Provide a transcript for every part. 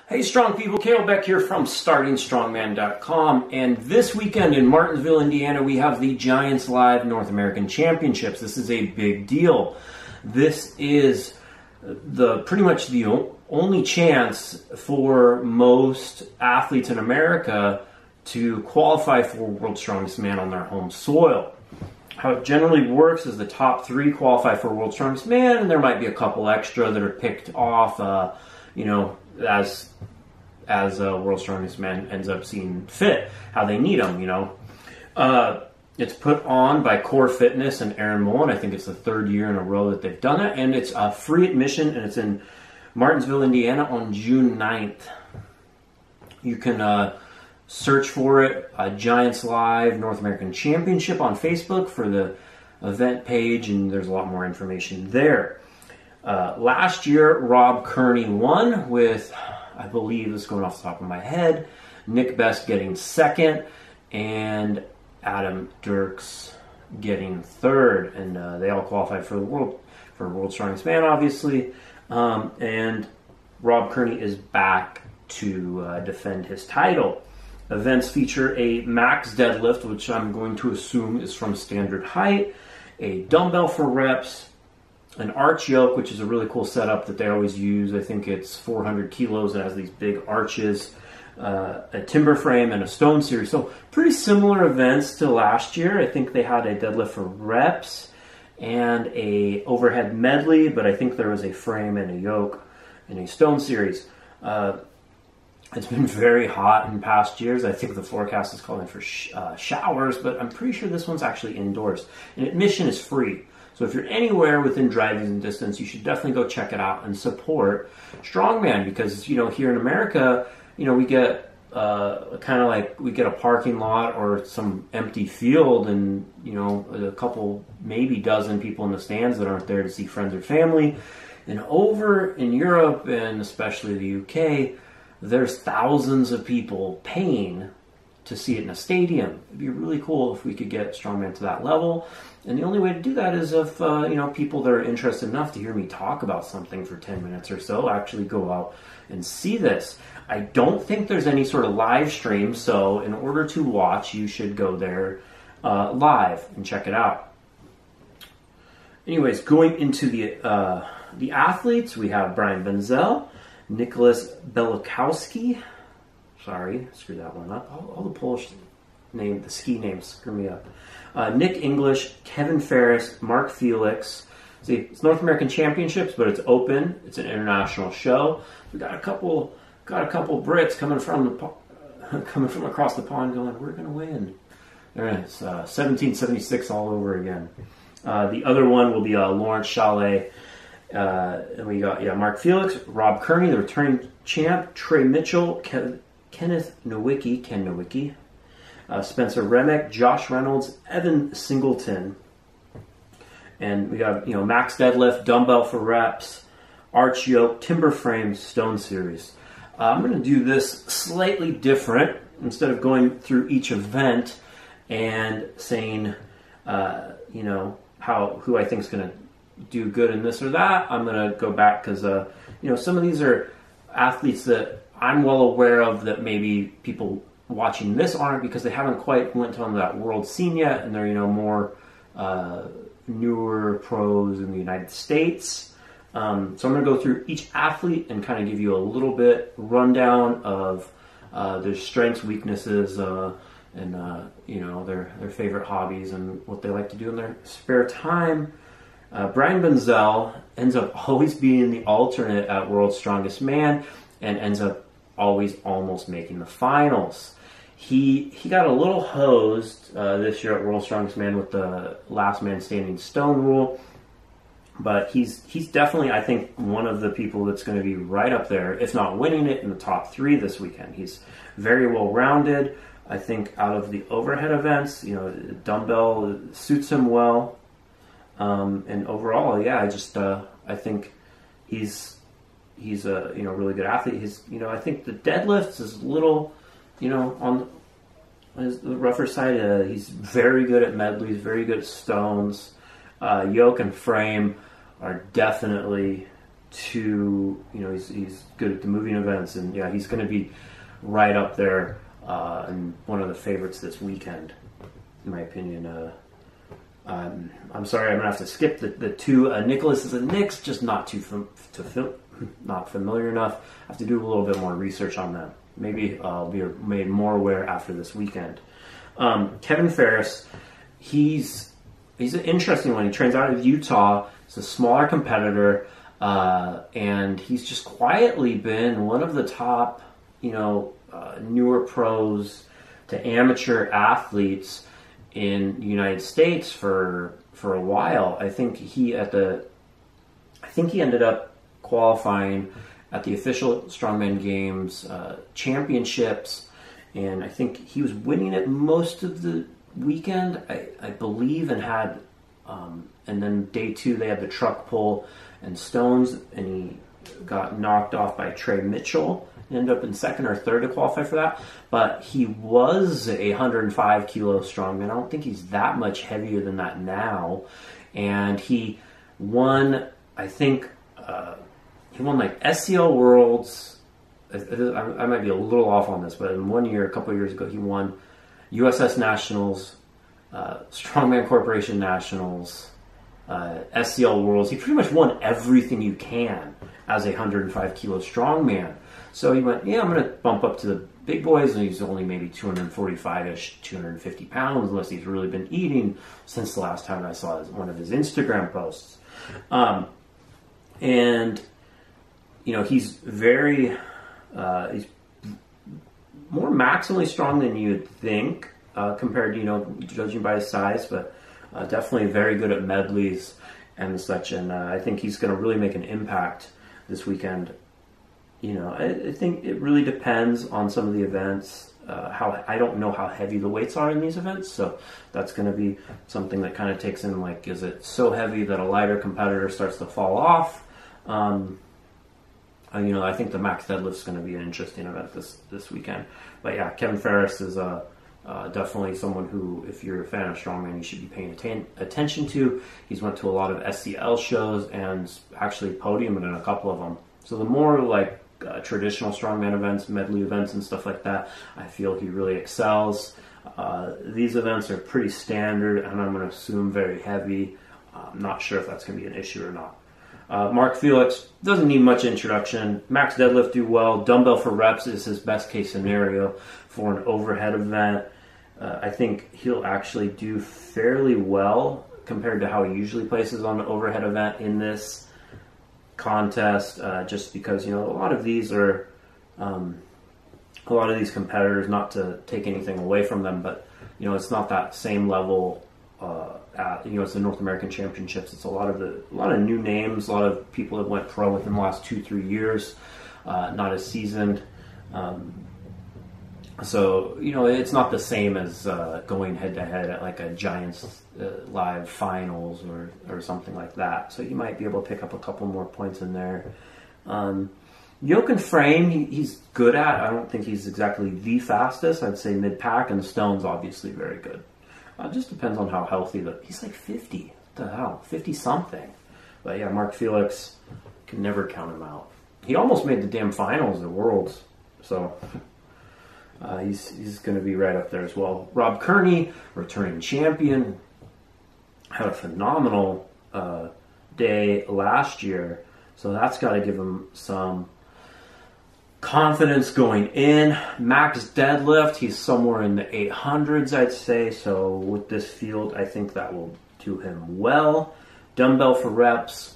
Hey strong people, Kalle Beck here from StartingStrongman.com, and this weekend in Martinsville, Indiana, we have the Giants Live North American Championships. This is a big deal. This is pretty much the only chance for most athletes in America to qualify for World's Strongest Man on their home soil. How it generally works is the top three qualify for World's Strongest Man, and there might be a couple extra that are picked off, as World's Strongest Man ends up seeing fit, how they need them, It's put on by Core Fitness and Aaron Mullen. I think it's the third year in a row that they've done it, and it's a free admission, and it's in Martinsville, Indiana on June 9th. You can search for it, Giants Live North American Championship on Facebook for the event page, and there's a lot more information there. Last year, Rob Kearney won with, I believe, this is going off the top of my head, Nick Best getting second, and Adam Dirks getting third, and they all qualified for World's Strongest Man, obviously. And Rob Kearney is back to defend his title. Events feature a max deadlift, which I'm going to assume is from standard height, a dumbbell for reps, an arch yoke, which is a really cool setup that they always use. I think it's 400 kilos and has these big arches, a timber frame, and a stone series. So pretty similar events to last year. I think they had a deadlift for reps and a overhead medley, but I think there was a frame and a yoke and a stone series. It's been very hot in past years. I think the forecast is calling for showers, but I'm pretty sure this one's actually indoors. And admission is free. So if you're anywhere within driving distance, you should definitely go check it out and support Strongman, because, here in America, we get we get a parking lot or some empty field and, a couple, maybe dozen people in the stands that aren't there to see friends or family. And over in Europe, and especially the UK, there's thousands of people paying to see it in a stadium. It'd be really cool if we could get Strongman to that level. And the only way to do that is if, people that are interested enough to hear me talk about something for 10 minutes or so actually go out and see this. I don't think there's any sort of live stream, so in order to watch, you should go there live and check it out. Anyways, going into the athletes, we have Brian Benzel, Nicholas Belakowski. Sorry, screwed that one up. All the Polish the ski names screw me up. Nick English, Kevin Ferris, Mark Felix. See, it's North American Championships, but it's open. It's an international show. We got a couple Brits coming from across the pond, going, "We're going to win." There it is, 1776 all over again. The other one will be Lawrence Chalet. And we got Mark Felix, Rob Kearney, the returning champ, Trey Mitchell, Kenneth Nowicki, Ken Nowicki, Spencer Remick, Josh Reynolds, Evan Singleton, and we got max deadlift, dumbbell for reps, arch yoke, timber frame, stone series. I'm going to do this slightly different. Instead of going through each event and saying who I think is going to do good in this or that, I'm going to go back because some of these are athletes that I'm well aware of that maybe people watching this aren't, because they haven't quite went on that world scene yet, and they're more newer pros in the United States. So I'm going to go through each athlete and kind of give you a little bit rundown of their strengths, weaknesses, and their favorite hobbies and what they like to do in their spare time. Brian Benzel ends up always being the alternate at World's Strongest Man and ends up always almost making the finals. He got a little hosed this year at World's Strongest Man with the last man standing stone rule, but he's definitely, I think, one of the people that's going to be right up there, if not winning it, in the top three this weekend. He's very well rounded. I think out of the overhead events, dumbbell suits him well. And overall, I think he's a really good athlete. I think the deadlifts is a little, on the rougher side. He's very good at medleys, very good at stones. Yoke and frame are definitely he's good at the moving events, and yeah, he's going to be right up there and one of the favorites this weekend, in my opinion. I'm sorry, I'm gonna have to skip the two. Nicholas and Nick's just not not familiar enough. I have to do a little bit more research on them. Maybe I'll be made more aware after this weekend. Kevin Ferris, he's an interesting one. He trains out of Utah. He's a smaller competitor, and he's just quietly been one of the top, newer pros to amateur athletes in the United States for a while. I think he ended up qualifying at the official Strongman Games championships, and I think he was winning it most of the weekend, I believe, and had and then day 2 they had the truck pull and stones, and he got knocked off by Trey Mitchell. Ended up in second or third to qualify for that, but he was a 105 kilo strongman. I don't think he's that much heavier than that now, and he won. I think he won like SCL Worlds. I might be a little off on this, but in one year, a couple of years ago, he won USS Nationals, Strongman Corporation Nationals, SCL Worlds. He pretty much won everything you can as a 105 kilo strongman. So he went, I'm going to bump up to the big boys, and he's only maybe 245-ish, 250 pounds, unless he's really been eating since the last time I saw one of his Instagram posts. And, he's very, he's more maximally strong than you'd think, compared to, judging by his size, but definitely very good at medleys and such, and I think he's going to really make an impact this weekend. I think it really depends on some of the events. I don't know how heavy the weights are in these events, so that's going to be something that kind of takes in, like, is it so heavy that a lighter competitor starts to fall off? I think the max deadlift is going to be an interesting event this weekend. But yeah, Kevin Ferris is definitely someone who, if you're a fan of strongman, you should be paying attention to. He's went to a lot of SCL shows and actually podiumed in a couple of them. So the more like traditional strongman events, medley events, and stuff like that, I feel he really excels. These events are pretty standard, and I'm going to assume very heavy. I'm not sure if that's going to be an issue or not. Mark Felix doesn't need much introduction. Max deadlift do well. Dumbbell for reps is his best case scenario for an overhead event. I think he'll actually do fairly well compared to how he usually places on an overhead event in this contest, just because a lot of these competitors, not to take anything away from them, but it's not that same level. It's the North American Championships. It's a lot of new names, a lot of people that went pro within the last 2-3 years, not as seasoned. So it's not the same as going head to head at like a Giants live finals or something like that. So you might be able to pick up a couple more points in there. Yoke and frame, he's good at. I don't think he's exactly the fastest. I'd say mid pack, and stone's obviously very good. It just depends on how healthy he's like 50. What the hell, 50 something. But yeah, Mark Felix, can never count him out. He almost made the damn finals at Worlds, so. He's going to be right up there as well. Rob Kearney, returning champion, had a phenomenal day last year, so that's got to give him some confidence going in. Max deadlift, he's somewhere in the 800s, I'd say, so with this field, I think that will do him well. Dumbbell for reps,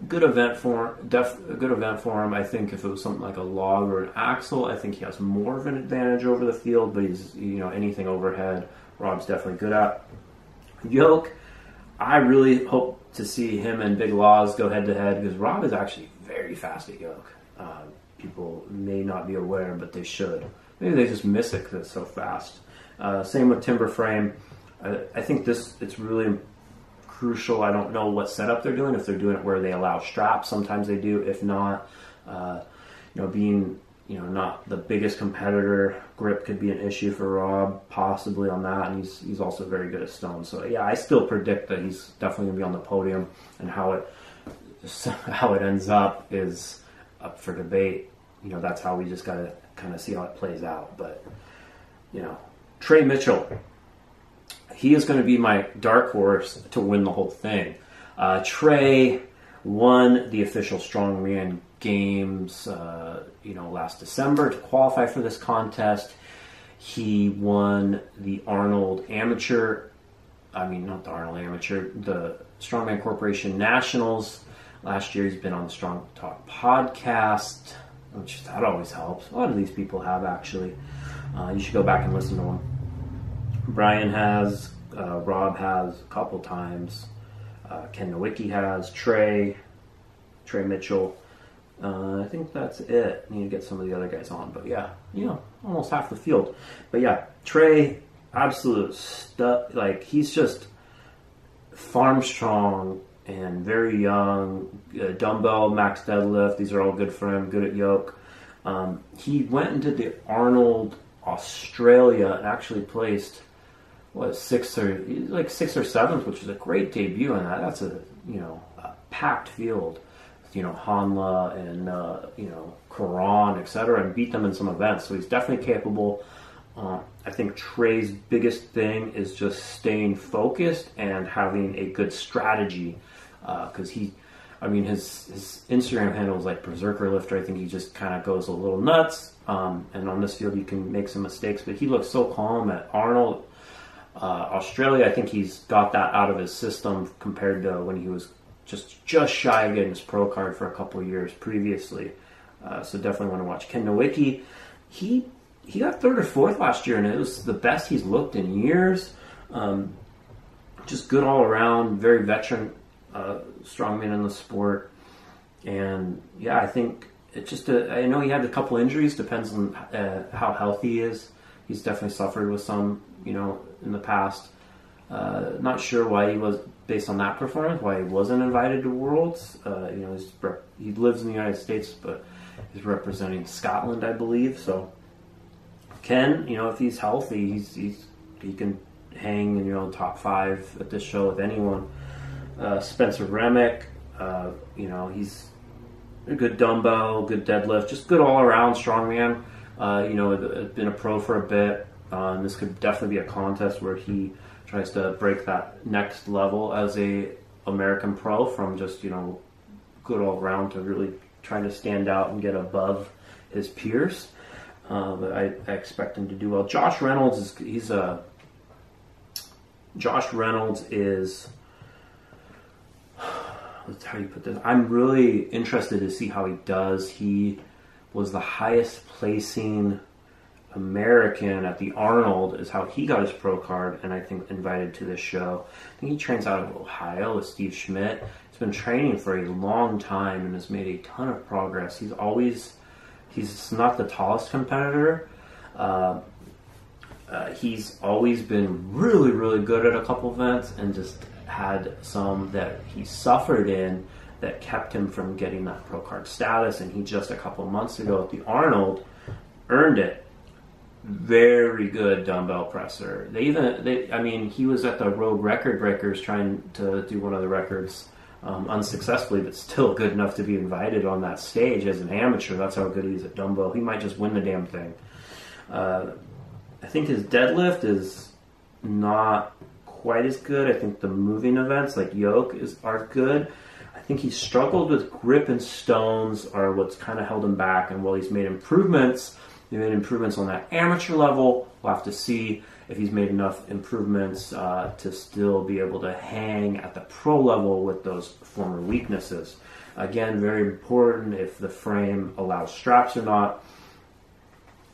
good event for him. I think if it was something like a log or an axle, I think he has more of an advantage over the field, but he's, anything overhead, Rob's definitely good at. Yoke, I really hope to see him and Big Laws go head to head, because Rob is actually very fast at yoke. People may not be aware, but they should. Maybe they just miss it because it's so fast. Same with timber frame. I think it's really crucial. I don't know what setup they're doing, if they're doing it where they allow straps. Sometimes they do. If not, being not the biggest competitor, grip could be an issue for Rob, possibly on that, and he's also very good at stone. So yeah, I still predict that he's definitely going to be on the podium, and how it just how it ends up is up for debate. You know, that's how we just got to kind of see how it plays out. But, you know, Trey Mitchell, he is going to be my dark horse to win the whole thing. Trey won the official strongman games, last December to qualify for this contest. He won the Arnold Amateur, not the Arnold Amateur, the Strongman Corporation Nationals. Last year he's been on the Strong Talk podcast, which that always helps. A lot of these people have, actually. You should go back and listen to them. Brian has, Rob has a couple times. Ken Nowicki has, Trey Mitchell. I think that's it. Need to get some of the other guys on, but yeah, almost half the field. But yeah, Trey, absolute stuff. Like, he's just farm strong and very young. Dumbbell, max deadlift, these are all good for him. Good at yoke. He went and did the Arnold Australia and actually placed sixth or seventh, which is a great debut in that. That's a packed field. Hanla and Quran, etc., and beat them in some events. So he's definitely capable. I think Trey's biggest thing is just staying focused and having a good strategy. Because his Instagram handle is like Berserker Lifter. I think he just kind of goes a little nuts. And on this field, you can make some mistakes. But he looks so calm at Arnold. Australia, I think he's got that out of his system compared to when he was just shy of getting his pro card for a couple of years previously. So definitely want to watch. Ken Nowicki, he got third or fourth last year, and it was the best he's looked in years. Just good all around, very veteran strongman in the sport. And yeah, I think it just, I know he had a couple injuries, depends on how healthy he is. He's definitely suffered with some, in the past. Not sure why he was, based on that performance, why he wasn't invited to Worlds. He lives in the United States, but he's representing Scotland, I believe. So Ken, if he's healthy, he can hang, top 5 at this show with anyone. Spencer Remick, he's a good dumbbell, good deadlift, just good all around strongman. Been a pro for a bit. This could definitely be a contest where he tries to break that next level as a American pro from just, good all around to really trying to stand out and get above his peers. But I expect him to do well. Josh Reynolds is how you put this. I'm really interested to see how he does. He was the highest placing American at the Arnold, is how he got his pro card, and I think invited to this show. I think he trains out of Ohio with Steve Schmidt. He's been training for a long time and has made a ton of progress. He's not the tallest competitor. He's always been really, really good at a couple events, and just had some that he suffered in that kept him from getting that pro card status. And he just a couple months ago at the Arnold earned it. Very good dumbbell presser. He was at the Rogue Record Breakers trying to do one of the records unsuccessfully, but still good enough to be invited on that stage as an amateur. That's how good he is at dumbbell. He might just win the damn thing. I think his deadlift is not quite as good. I think the moving events like yoke are good. I think he struggled with grip and stones are what's kind of held him back. And while he's made improvements, he made improvements on that amateur level. We'll have to see if he's made enough improvements to still be able to hang at the pro level with those former weaknesses. Again, very important if the frame allows straps or not.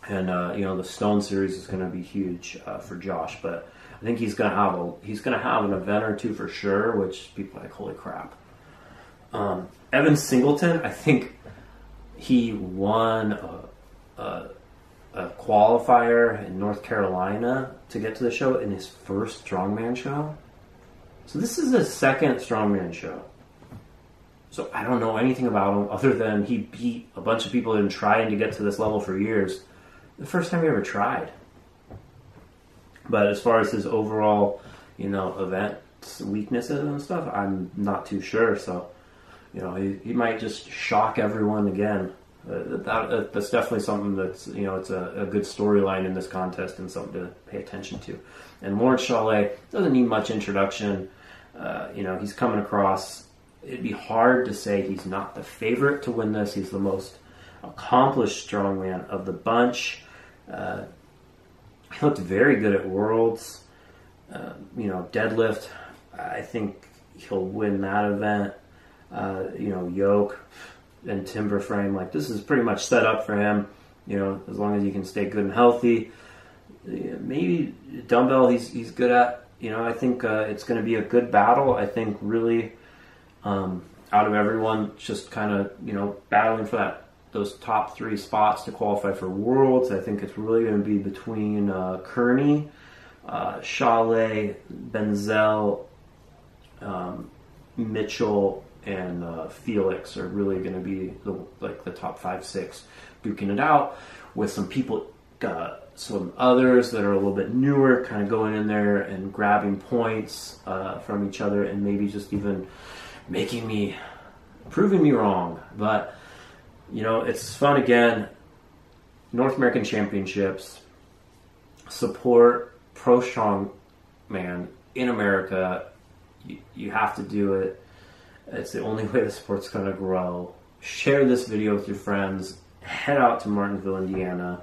And the stone series is going to be huge for Josh. But I think he's going to have an event or two for sure, which people are like, holy crap. Evan Singleton, I think he won a qualifier in North Carolina to get to the show in his first strongman show. So this is his second strongman show. So I don't know anything about him other than he beat a bunch of people who have been trying to get to this level for years. The first time he ever tried. But as far as his overall, event weaknesses and stuff, I'm not too sure. So You know, he might just shock everyone again. That's definitely something that's, you know, it's a good storyline in this contest and something to pay attention to. And Lawrence Shaw doesn't need much introduction. You know, he's coming across. It'd be hard to say he's not the favorite to win this. He's the most accomplished strongman of the bunch. He looked very good at Worlds. You know, deadlift, I think he'll win that event. You know, yoke and timber frame, like this is pretty much set up for him. You know, as long as he can stay good and healthy. Maybe dumbbell he's good at. You know, I think it's going to be a good battle. I think really out of everyone just kind of, you know, battling for those top 3 spots to qualify for Worlds, I think it's really going to be between Kearney, Chalet, Benzel, Mitchell, and Felix are really going to be the top 5, 6 duking it out with some people, some others that are a little bit newer, kind of going in there and grabbing points from each other and maybe just even proving me wrong. But, you know, it's fun again. North American Championships, support pro strongman in America. You have to do it. It's the only way the sport's going to grow. Share this video with your friends. Head out to Martinsville, Indiana.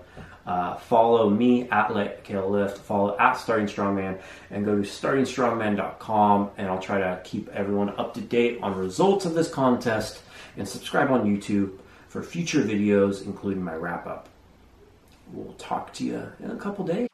Follow me at Kalle Lift. Follow at Starting Strongman. And go to startingstrongman.com. And I'll try to keep everyone up to date on results of this contest. And subscribe on YouTube for future videos, including my wrap-up. We'll talk to you in a couple days.